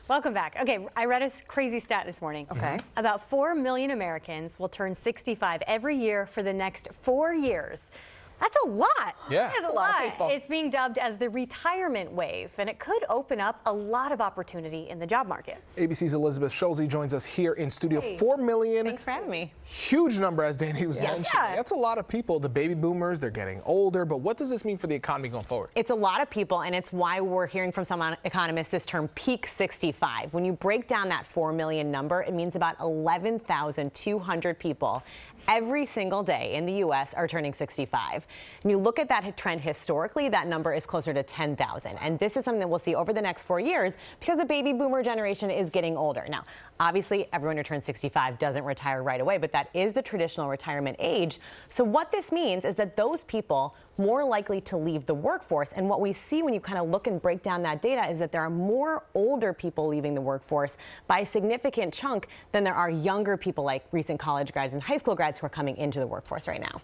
Welcome back. Okay, I read a crazy stat this morning. Okay. About 4 million Americans will turn 65 every year for the next 4 years. That's a lot. Yeah. That's a lot of people. It's being dubbed as the retirement wave, and it could open up a lot of opportunity in the job market. ABC's Elizabeth Schulze joins us here in studio. Hey. 4 million. Thanks for having me. Huge number, as Danny was mentioning. Yeah. That's a lot of people. The baby boomers, they're getting older. But what does this mean for the economy going forward? It's a lot of people, and it's why we're hearing from some economists this term peak 65. When you break down that 4 million number, it means about 11,200 people every single day in the U.S. are turning 65. And you look at that trend historically, that number is closer to 10,000. And this is something that we'll see over the next 4 years because the baby boomer generation is getting older. Now, obviously, everyone who turns 65 doesn't retire right away, but that is the traditional retirement age. So what this means is that those people more likely to leave the workforce. And what we see when you kind of look and break down that data is that there are more older people leaving the workforce by a significant chunk than there are younger people like recent college grads and high school grads who are coming into the workforce right now.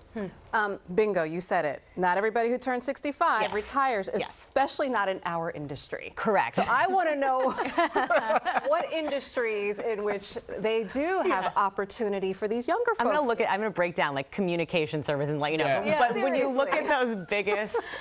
Bingo, you said it. Not everybody who turns 65 Yes. retires, Yes. especially not in our industry. Correct. So I want to know what industries in which they do have opportunity for these younger folks. I'm going to break down like communication service and let you know. Yeah. Yeah, But when you look seriously. at those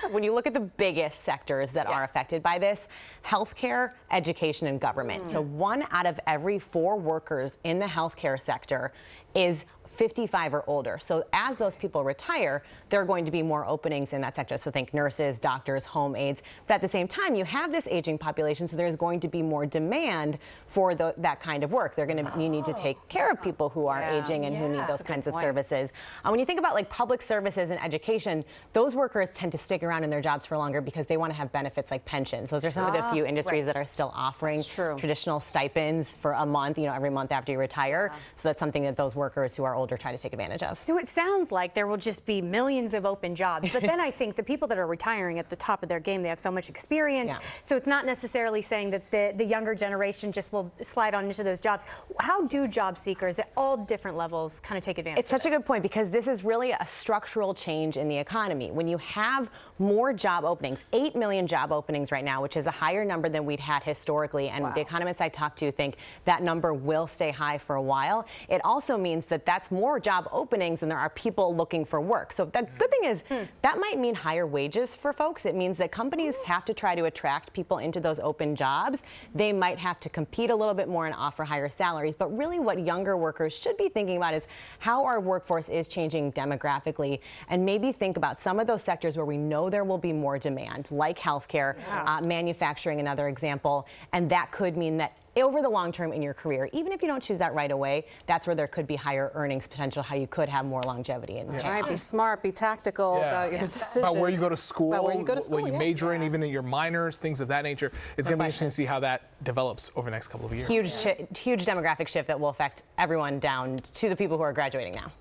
when you look at the biggest sectors that are affected by this, healthcare, education, and government. So 1 out of every 4 workers in the healthcare sector is 55 or older. So as those people retire, there are going to be more openings in that sector. So think nurses, doctors, home aides. But at the same time, you have this aging population, so there's going to be more demand for that kind of work. You need to take care of people who are aging and who need those kinds of services. When you think about like public services and education, those workers tend to stick around in their jobs for longer because they want to have benefits like pensions. Those are some of the few industries that are still offering traditional stipends for a month, every month after you retire. So that's something that those workers who are older try to take advantage of. So it sounds like there will just be millions of open jobs, but then I think the people that are retiring at the top of their game, they have so much experience, so it's not necessarily saying that the younger generation just will slide on into those jobs. How do job seekers at all different levels kind of take advantage It's such a good point because this is really a structural change in the economy. When you have more job openings, 8 million job openings right now, which is a higher number than we'd had historically, and the economists I talk to think that number will stay high for a while. It also means that that's more job openings and there are people looking for work. So the good thing is that might mean higher wages for folks. It means that companies have to try to attract people into those open jobs. They might have to compete a little bit more and offer higher salaries. But really what younger workers should be thinking about is how our workforce is changing demographically, and maybe think about some of those sectors where we know there will be more demand, like healthcare, manufacturing, another example. And that could mean that over the long term in your career, even if you don't choose that right away, that's where there could be higher earnings potential, how you could have more longevity. All right, be smart, be tactical about your decisions. About where you go to school, what you major in, even in your minors, things of that nature. It's going to be interesting to see how that develops over the next couple of years. Huge demographic shift that will affect everyone down to the people who are graduating now.